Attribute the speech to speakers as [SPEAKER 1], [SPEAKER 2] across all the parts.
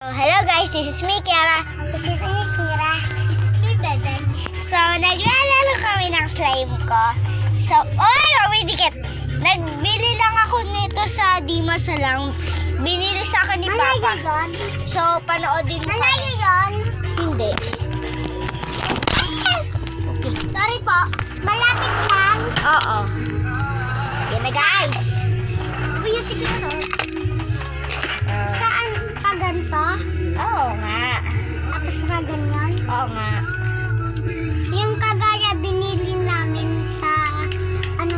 [SPEAKER 1] Hello guys, this is me, Kiara.
[SPEAKER 2] This is me, Kira. This is me, Beben.
[SPEAKER 1] So, naglalaro kami ng slime ko. So, dikit. Nagbili lang ako nito sa Dimas lang. Binili sa akin ni
[SPEAKER 2] Malayo
[SPEAKER 1] Papa.
[SPEAKER 2] yun?
[SPEAKER 1] So, panoodin mo.
[SPEAKER 2] Malayo yun?
[SPEAKER 1] Hindi.
[SPEAKER 2] Okay. Sorry po. Malapit lang.
[SPEAKER 1] Oo. Yan na guys.
[SPEAKER 2] Beauty ko. Saan pa ganito?
[SPEAKER 1] Oo nga.
[SPEAKER 2] Tapos pa ganyan?
[SPEAKER 1] Oo nga.
[SPEAKER 2] Yung kagaya binili namin sa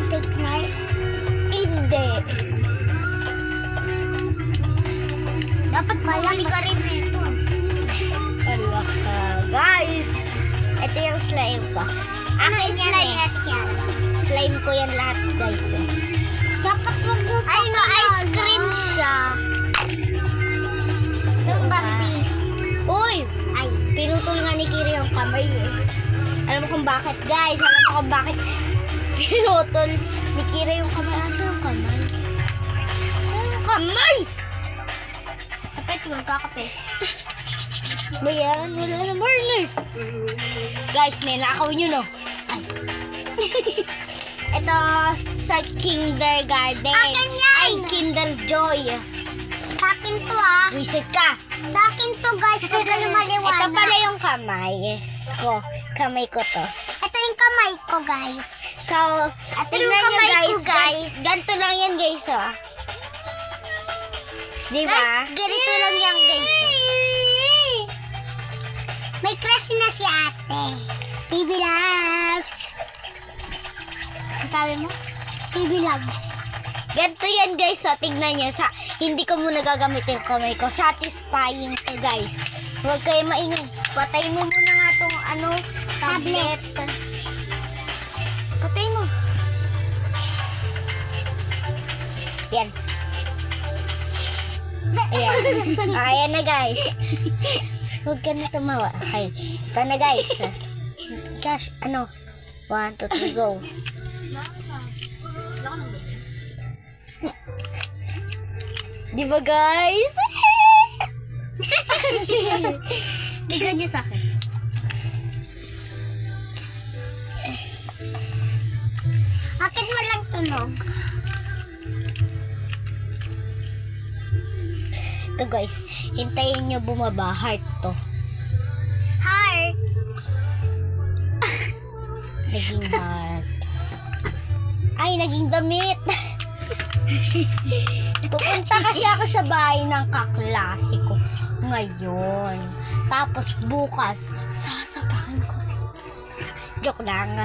[SPEAKER 2] fitness.
[SPEAKER 1] Hindi.
[SPEAKER 2] Dapat mahuli ka rin ito.
[SPEAKER 1] Wala ka. Guys, ito yung slime ko.
[SPEAKER 2] Ano
[SPEAKER 1] Akin yan
[SPEAKER 2] slime
[SPEAKER 1] eh.
[SPEAKER 2] natin yan?
[SPEAKER 1] Slime ko yan lahat guys.
[SPEAKER 2] Dapat wag mo pa. Ay no, ice cream siya. Yung Barbie.
[SPEAKER 1] Uy! Ay, pinutol nga ni Kiri yung kamay eh. Alam mo kung bakit guys? Alam mo kung bakit pinutol ni Kiri yung kamay? Asa yung kamay? Asa yung kamay?
[SPEAKER 2] Sapit, magkakape.
[SPEAKER 1] Ba yan? Wala na burner. Guys, nilakaw nyo no? Ay. Ito sa Kindergarten.
[SPEAKER 2] Akin yan!
[SPEAKER 1] Ay, Kinder Joy.
[SPEAKER 2] Sa akin to ah.
[SPEAKER 1] Reset ka.
[SPEAKER 2] Sa akin to guys, huwag kayo maliwanag.
[SPEAKER 1] Ito pala yung kamay ko. Kamay ko to.
[SPEAKER 2] Ito yung kamay ko guys.
[SPEAKER 1] So,
[SPEAKER 2] Ito
[SPEAKER 1] tingnan
[SPEAKER 2] yung
[SPEAKER 1] nyo
[SPEAKER 2] kamay
[SPEAKER 1] guys.
[SPEAKER 2] ko guys.
[SPEAKER 1] Ganito lang yan guys, oh. Diba?
[SPEAKER 2] Guys, ganito lang yan guys. May crush na si ate. Baby loves. Sabi mo? Baby loves.
[SPEAKER 1] Ganito yan guys, oh. Tingnan nyo. Hindi ko muna gagamitin yung kamay ko. Satisfying to guys. Huwag kayo maingay. Patay mo muna nga tong tablet. Patay mo. Yan. Ayan. Ayan na guys. Huwag ka na tumawa. Okay. Ito na guys. Gosh, 1, 2, 3, go. Di ba guys?
[SPEAKER 2] Bigyan niyo sa akin. Akin mo lang tunog.
[SPEAKER 1] Ito guys, hintayin nyo bumaba. Heart to.
[SPEAKER 2] Heart.
[SPEAKER 1] Naging heart. Ay, naging damit. Pupunta kasi ako sa bahay ng kaklase ko ngayon. Tapos bukas, sasapakin ko si... Joke lang.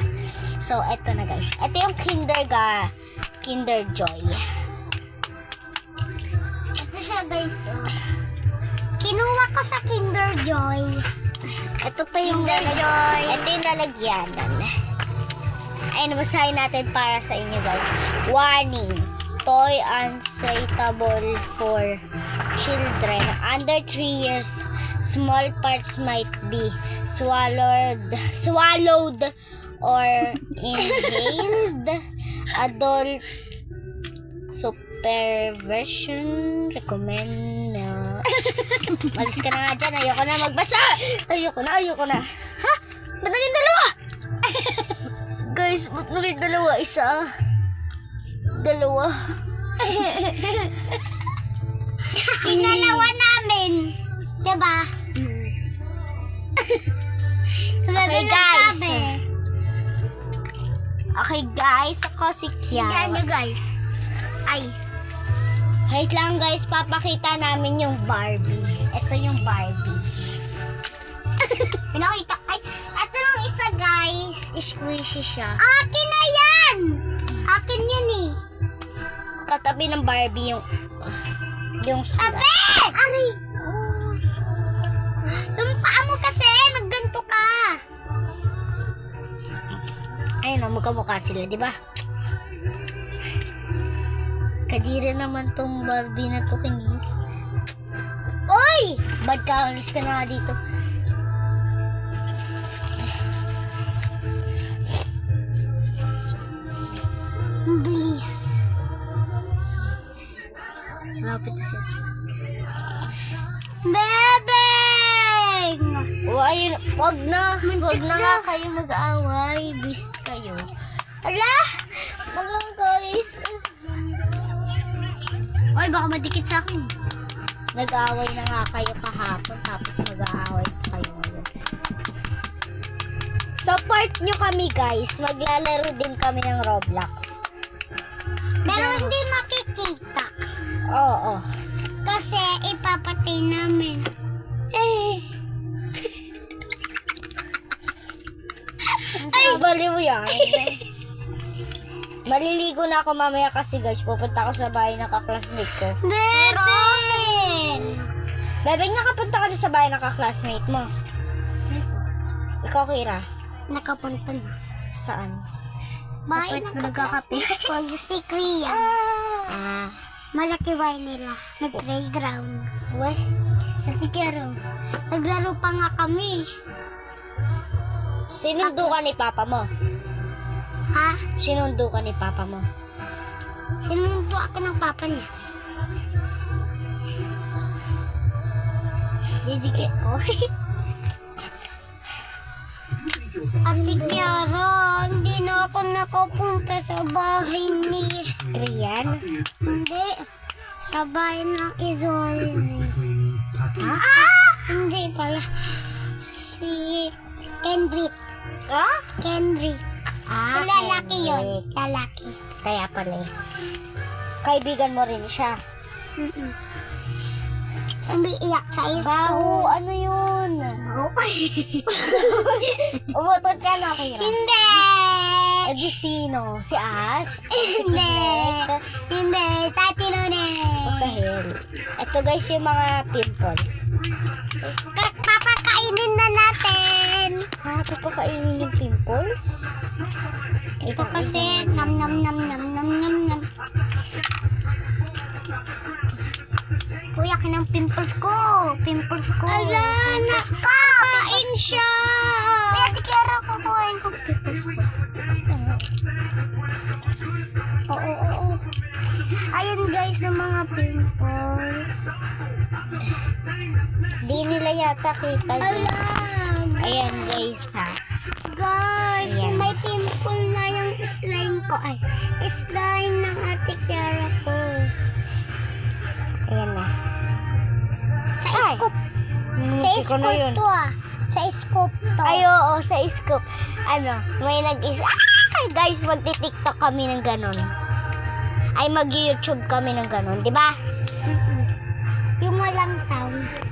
[SPEAKER 1] So, eto na guys. Ito yung Kinder Joy.
[SPEAKER 2] Ito siya guys. Oh. Kinuha ko sa Kinder Joy.
[SPEAKER 1] Ito pa yung lalagyan. Ito yung lalagyanan. Ay, nabasahin natin para sa inyo guys. Warning. Toy unsuitable for children under 3 years. Small parts might be swallowed or inhaled. Adult supervision recommend. Malis ka na nga dyan. Ayoko na magbasa. Ayoko na. Ha? Ba't naging dalawa? Guys, ba't naging dalawa? Isa. Dalawa.
[SPEAKER 2] Pinalawa namin. Diba?
[SPEAKER 1] Okay guys. Okay guys, ako si
[SPEAKER 2] Tingnan nyo
[SPEAKER 1] Kiara.
[SPEAKER 2] guys. Ay.
[SPEAKER 1] Wait lang guys, papakita namin yung Barbie. Ito yung Barbie.
[SPEAKER 2] Pinakita. Ay, ito yung isa guys. Squishy siya. Akin na yan! Akin yan eh.
[SPEAKER 1] Katabi ng Barbie yung sulat.
[SPEAKER 2] Abe! Aray! Yung paa mo kasi, nagganto ka.
[SPEAKER 1] Ayun, magkamukha sila, di ba? Kadiri naman tong Barbie na to, kinis. Oy! Bad ka, alis ka na dito.
[SPEAKER 2] Ang bilis.
[SPEAKER 1] Malapit na siya.
[SPEAKER 2] Beb!
[SPEAKER 1] kayo, wag na nga kayo mag-aaway. Bisit kayo. Ala! Wag lang guys.
[SPEAKER 2] Ay, baka madikit sa akin.
[SPEAKER 1] Nag-aaway na nga kayo kahapon, tapos mag-aaway pa kayo ngayon. Support nyo kami guys. Maglalaro din kami ng Roblox.
[SPEAKER 2] Pero hindi makikita.
[SPEAKER 1] Oo.
[SPEAKER 2] Kasi ipapatay namin.
[SPEAKER 1] Ay, baliw yan. Maliligo na ako mamaya kasi guys, pupunta ako sa bahay ng kaklasmate ko.
[SPEAKER 2] Meron!
[SPEAKER 1] Bebe, nakapunta ka na sa bahay ng kaklasmate mo. Ikaw, Kira.
[SPEAKER 2] Nakapunta na.
[SPEAKER 1] Saan?
[SPEAKER 2] Bahay na nagkakape. For si Kuya.
[SPEAKER 1] Ah.
[SPEAKER 2] Malaki bahay nila. May playground.
[SPEAKER 1] Uy.
[SPEAKER 2] Natikero. Naglaro pa nga kami.
[SPEAKER 1] Sinundo ka ni Papa mo?
[SPEAKER 2] Ha?
[SPEAKER 1] Sinundo ka ni Papa mo?
[SPEAKER 2] Sinundo ako ng papa niya.
[SPEAKER 1] Didikit ko.
[SPEAKER 2] Ate Kiara, hindi na ako nakapunta sa bahay ni...
[SPEAKER 1] Rian?
[SPEAKER 2] Hindi. Sa bahay ng Izolzi.
[SPEAKER 1] Ha?
[SPEAKER 2] Hindi pala. Si Kendrick.
[SPEAKER 1] Ha?
[SPEAKER 2] Kendrick.
[SPEAKER 1] Ah,
[SPEAKER 2] Lalaki yun.
[SPEAKER 1] Henrik.
[SPEAKER 2] Lalaki.
[SPEAKER 1] Kaya pala eh. Kaibigan mo rin siya.
[SPEAKER 2] Umiiyak sa
[SPEAKER 1] Baho,
[SPEAKER 2] school.
[SPEAKER 1] ano yun?
[SPEAKER 2] Oh.
[SPEAKER 1] Umutot ka na, Kira.
[SPEAKER 2] Hindi.
[SPEAKER 1] Eh di sino? Si Ash?
[SPEAKER 2] Hindi. Hindi. Sa tinunin.
[SPEAKER 1] What the hell? Ito guys yung mga pimples.
[SPEAKER 2] Papakainin na natin.
[SPEAKER 1] Ha? Papakainin yung pimples?
[SPEAKER 2] Ito kasi nam nam nam nam nam nam nam. Kuya, kinang pimples ko. Pimples ko. Ala, nakakain siya. Kaya tikira ko kuhain ko pimples ko. Oo. Ayun guys, ng mga pimples.
[SPEAKER 1] Di nila yata kita.
[SPEAKER 2] Ala.
[SPEAKER 1] Ayan guys ha.
[SPEAKER 2] Guys,
[SPEAKER 1] Ayan.
[SPEAKER 2] may pimple na yung slime ko. Ay, slime ng ate Kiara ko.
[SPEAKER 1] Ayan na.
[SPEAKER 2] Sa
[SPEAKER 1] Ay.
[SPEAKER 2] scoop. Sa
[SPEAKER 1] Hindi ko na
[SPEAKER 2] scoop
[SPEAKER 1] yun.
[SPEAKER 2] to ah. Sa scoop to.
[SPEAKER 1] Ay, oo, sa scoop. Ano, may guys, magti-tiktok kami ng ganun. Ay, mag-YouTube kami ng ganun, di ba?
[SPEAKER 2] Mm-mm. Yung walang sounds.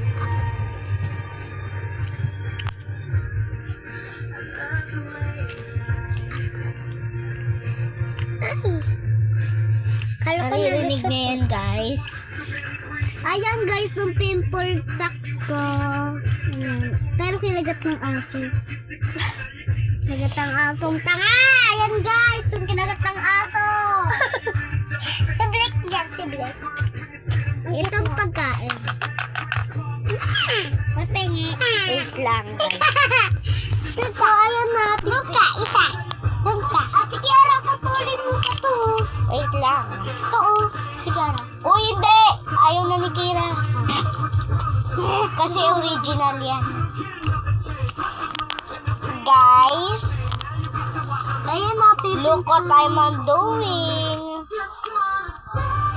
[SPEAKER 2] Ay. Kala ko
[SPEAKER 1] Naririnig
[SPEAKER 2] nalusot
[SPEAKER 1] niyo yan, guys.
[SPEAKER 2] Ayan guys, yung pimple sacks ko. Ayan. Pero kinagat ng aso. Kinagat ng asong tanga! Ayan guys, yung kinagat ng aso. Si Blake yan, si Blake. Itong pagkain. Mapengi.
[SPEAKER 1] Wait lang, guys.
[SPEAKER 2] So, ayan na. Doon ka, isa. Doon ka. Ate Kiara, putulin mo pa to.
[SPEAKER 1] Wait lang.
[SPEAKER 2] Oo, Kiara.
[SPEAKER 1] Uy, hindi! Ayaw na ni Kira. Kasi original yan. Guys,
[SPEAKER 2] Ayan na, pipin.
[SPEAKER 1] look what I'm doing.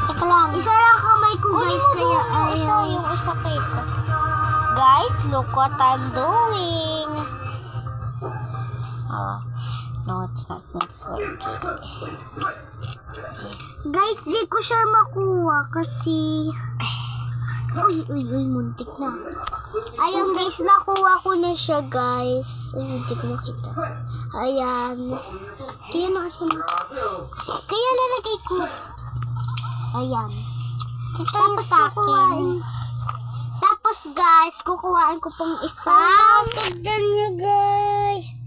[SPEAKER 2] Teka lang. Isa lang kamay ko guys, kaya
[SPEAKER 1] Isa
[SPEAKER 2] ayaw.
[SPEAKER 1] yung isa cake. Guys, look what I'm doing. Oh, no, it's not meant for cake.
[SPEAKER 2] Guys, di ko siya makuha kasi... Uy, muntik na. Ayan guys, nakuha ko na siya guys. Ay, hindi ko makita. Ayan. Kaya nakasin. Kaya lalagay ko. Ayan. Ito yung sa akin. Tapos guys, kukuhaan ko pang isa. Tignan nyo guys.